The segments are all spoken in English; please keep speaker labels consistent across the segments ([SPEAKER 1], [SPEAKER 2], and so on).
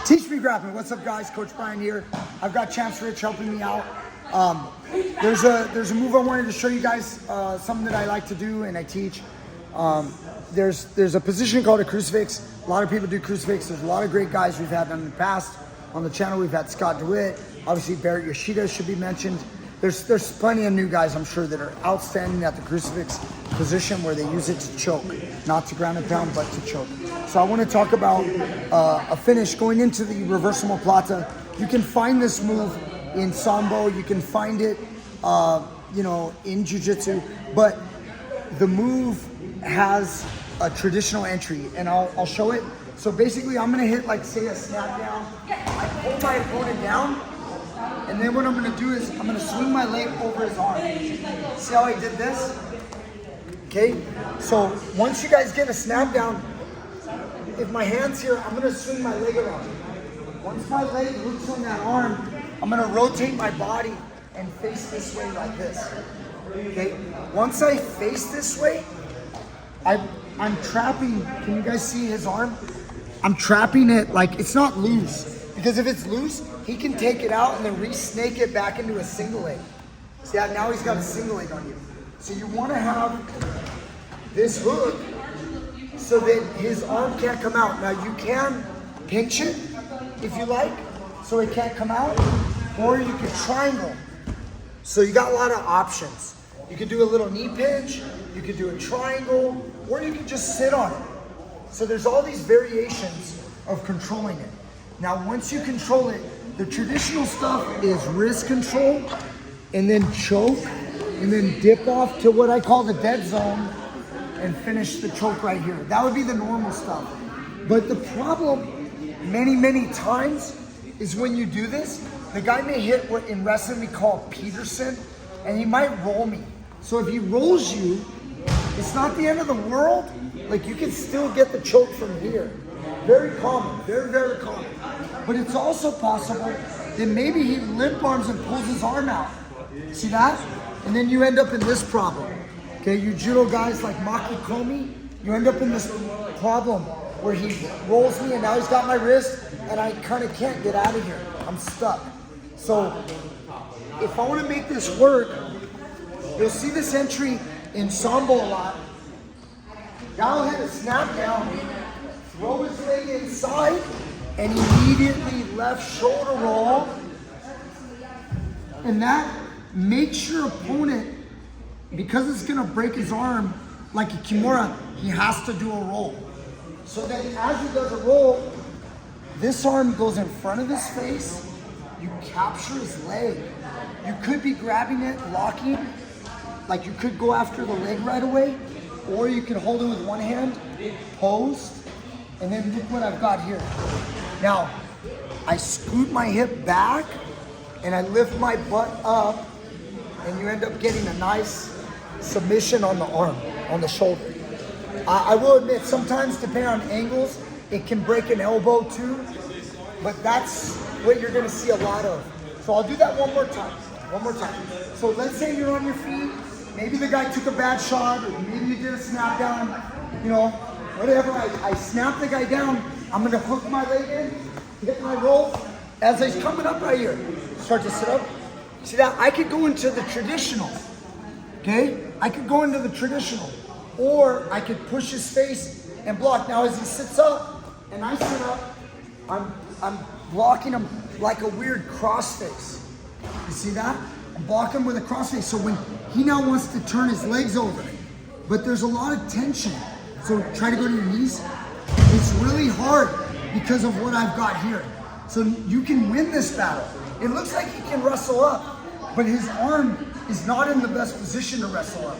[SPEAKER 1] Teach Me Grappling. What's up, guys? Coach Brian here. I've got Champs Rich helping me out. There's a move I wanted to show you guys, something that I like to do and I teach. There's a position called a crucifix. A lot of people do crucifix. There's a lot of great guys we've had in the past on the channel. We've had Scott DeWitt. Obviously, Barrett Yoshida should be mentioned. There's plenty of new guys, I'm sure, that are outstanding at the crucifix position where they use it to choke, not to ground and pound, but to choke. So I want to talk about a finish going into the reverse omoplata. You can find this move in Sambo. You can find it, in Jiu-jitsu. But the move has a traditional entry, and I'll show it. So basically, I'm going to hit, like, say, a snap down. I pull my opponent down. And then what I'm gonna do is I'm gonna swing my leg over his arm. See how I did this? Okay, so once you guys get a snap down, if my hand's here, I'm gonna swing my leg around. Once my leg looks on that arm, I'm gonna rotate my body and face this way like this. Okay, once I face this way, I'm trapping, can you guys see his arm? I'm trapping it like it's not loose. Because if it's loose, he can take it out and then re-snake it back into a single leg. See that? Now he's got a single leg on you. So you want to have this hook so that his arm can't come out. Now you can pinch it if you like, so it can't come out, or you can triangle. So you got a lot of options. You can do a little knee pinch, you can do a triangle, or you can just sit on it. So there's all these variations of controlling it. Now, once you control it, the traditional stuff is wrist control, and then choke, and then dip off to what I call the dead zone, and finish the choke right here. That would be the normal stuff. But the problem, many times, is when you do this, the guy may hit what in wrestling we call Peterson, and he might roll me. So if he rolls you, it's not the end of the world. Like, you can still get the choke from here. Very common, very common. But it's also possible that maybe he limp arms and pulls his arm out. See that? And then you end up in this problem. Okay, you judo guys like Maki Komi, you end up in this problem where he rolls me and now he's got my wrist and I kind of can't get out of here. I'm stuck. So if I want to make this work, you'll see this entry in Sambo a lot. Now I'll hit a snap down, throw his leg inside, and immediately left shoulder roll. And that makes your opponent, because it's gonna break his arm, like a Kimura, he has to do a roll. So then as he does a roll, this arm goes in front of his face, you capture his leg. You could be grabbing it, locking, like you could go after the leg right away, or you can hold it with one hand, post, and then look what I've got here. Now, I scoot my hip back and I lift my butt up, and you end up getting a nice submission on the arm, on the shoulder. I will admit, sometimes depending on angles, it can break an elbow too, but that's what you're gonna see a lot of. So I'll do that one more time. So let's say you're on your feet, maybe the guy took a bad shot, or maybe you did a snap down, whatever, I snap the guy down, I'm gonna hook my leg in, hit my roll. As he's coming up right here, start to sit up. See that? I could go into the traditional, okay? I could go into the traditional, or I could push his face and block. Now as he sits up, and I sit up, I'm blocking him like a weird cross face. You see that? I'm blocking him with a cross face. So when he now wants to turn his legs over, but there's a lot of tension. So try to go to your knees. It's really hard because of what I've got here. So you can win this battle. It looks like he can wrestle up, but his arm is not in the best position to wrestle up.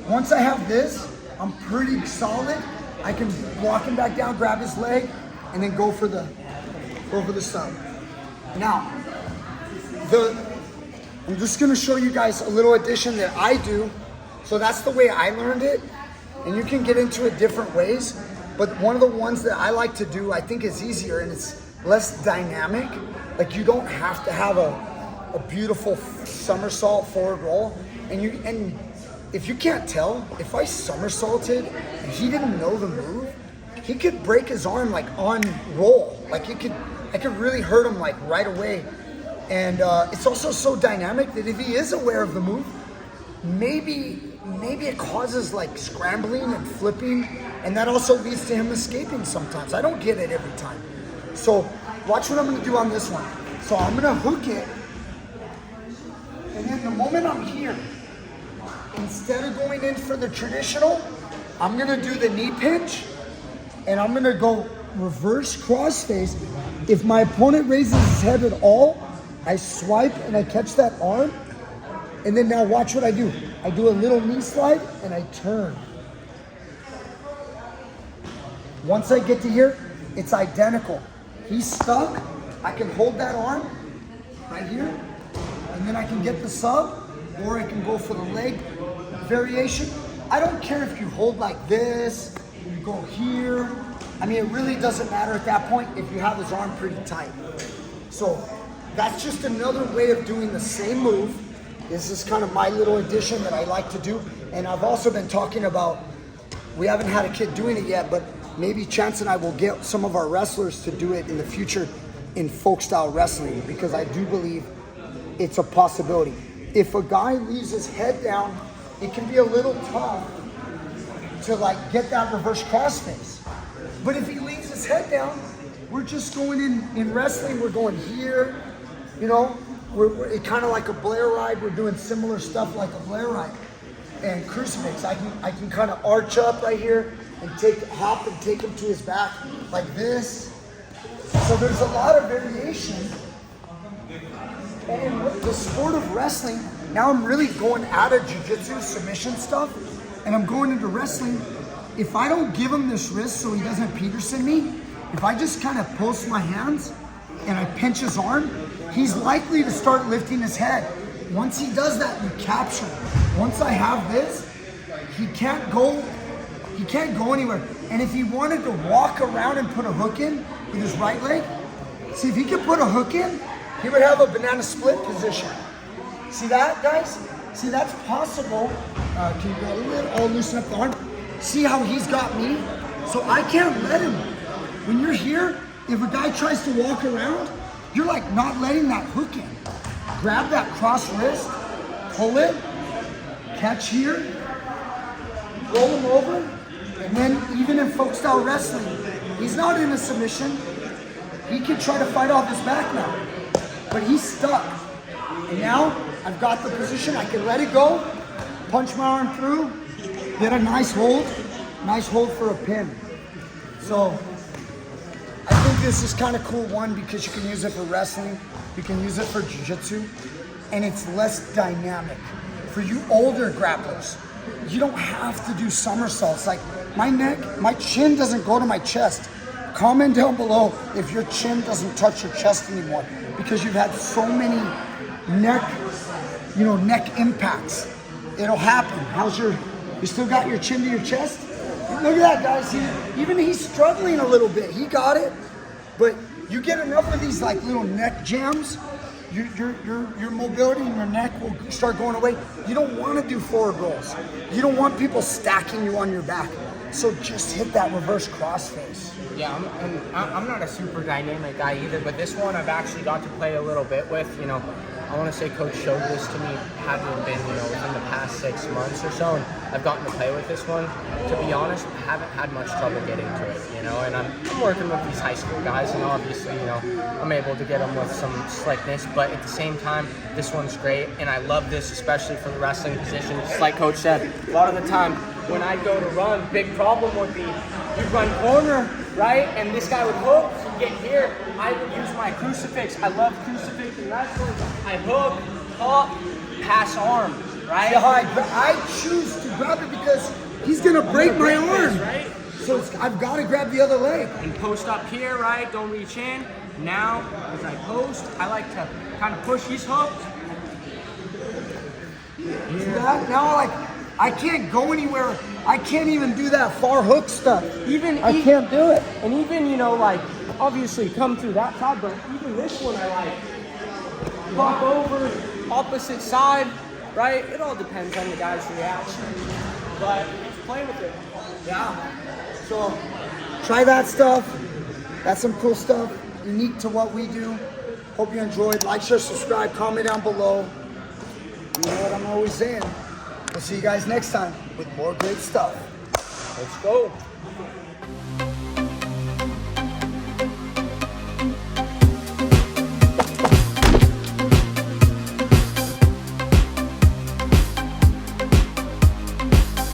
[SPEAKER 1] Once I have this, I'm pretty solid. I can walk him back down, grab his leg, and then go for the sub. Now, I'm just gonna show you guys a little addition that I do. So that's the way I learned it. And you can get into it different ways, but one of the ones that I like to do, I think is easier and it's less dynamic. Like, you don't have to have a beautiful somersault forward roll. And if you can't tell, if I somersaulted and he didn't know the move, he could break his arm like on roll. Like I could really hurt him like right away. And it's also so dynamic that if he is aware of the move, maybe it causes like scrambling and flipping, and that also leads to him escaping sometimes. I don't get it every time. So watch what I'm gonna do on this one. So I'm gonna hook it, and then the moment I'm here, instead of going in for the traditional, I'm gonna do the knee pinch, and I'm gonna go reverse crossface. If my opponent raises his head at all, I swipe and I catch that arm, and then now watch what I do. I do a little knee slide and I turn. Once I get to here, it's identical. He's stuck, I can hold that arm right here, and then I can get the sub, or I can go for the leg variation. I don't care if you hold like this, you go here. I mean, it really doesn't matter at that point if you have his arm pretty tight. So that's just another way of doing the same move. This is kind of my little addition that I like to do. And I've also been talking about, we haven't had a kid doing it yet, but maybe Chance and I will get some of our wrestlers to do it in the future in folk style wrestling, because I do believe it's a possibility. If a guy leaves his head down, it can be a little tough to like get that reverse crossface. But if he leaves his head down, we're just going in wrestling, we're going here, you know, we're kind of like a Blair ride. We're doing similar stuff like a Blair ride. And crucifix, I can kind of arch up right here and hop and take him to his back like this. So there's a lot of variation. And in the sport of wrestling, now I'm really going out of jiu-jitsu submission stuff, and I'm going into wrestling. If I don't give him this wrist so he doesn't Peterson me, if I just kind of post my hands and I pinch his arm, he's likely to start lifting his head. Once he does that, you capture him. Once I have this, he can't go anywhere. And if he wanted to walk around and put a hook in with his right leg, see, if he could put a hook in, he would have a banana split position. See that, guys? See, that's possible. Can you go a little, I'll loosen up the arm. See how he's got me? So I can't let him. When you're here, if a guy tries to walk around, you're like not letting that hook in. Grab that cross wrist, pull it, catch here, roll him over, and then even in folk style wrestling, he's not in a submission. He can try to fight off his back now, but he's stuck. And now I've got the position, I can let it go, punch my arm through, get a nice hold for a pin. So I think this is kind of cool, one, because you can use it for wrestling, you can use it for jiu-jitsu, and it's less dynamic. For you older grapplers, you don't have to do somersaults. Like my chin doesn't go to my chest. Comment down below if your chin doesn't touch your chest anymore, because you've had so many neck impacts. It'll happen. You still got your chin to your chest? Look at that, guys. He's struggling a little bit. He got it, but you get enough of these like little neck jams, your mobility in your neck will start going away. You don't want to do forward rolls. You don't want people stacking you on your back. So just hit that reverse crossface.
[SPEAKER 2] Yeah, I'm not a super dynamic guy either, but this one I've actually got to play a little bit with. You know, I want to say Coach showed this to me, had to have been, within the past 6 months or so, and I've gotten to play with this one. To be honest, I haven't had much trouble getting to it, and I'm working with these high school guys, and obviously, I'm able to get them with some slickness, but at the same time, this one's great, and I love this, especially for the wrestling position. Just like Coach said, a lot of the time, when I go to run, big problem would be, you'd run corner, right, and this guy would hook, you get here, I would use my crucifix. I love crucifix and wrestling. I hook, pop, pass arm, right?
[SPEAKER 1] Yeah, I choose to grab it because he's gonna break my arm.
[SPEAKER 2] This, right?
[SPEAKER 1] So I've got to grab the other leg.
[SPEAKER 2] And post up here, right? Don't reach in. Now, as I post, I like to kind of push. He's hooked.
[SPEAKER 1] See that? Now, I can't go anywhere. I can't even do that far hook stuff. I can't do it.
[SPEAKER 2] And even, obviously come through that side, but even this one I like. Pop over, opposite side, right? It all depends on the guy's reaction. But play with it.
[SPEAKER 1] Yeah. So try that stuff. That's some cool stuff, unique to what we do. Hope you enjoyed. Like, share, subscribe, comment down below. You know what I'm always saying. We'll see you guys next time with more great stuff.
[SPEAKER 2] Let's go.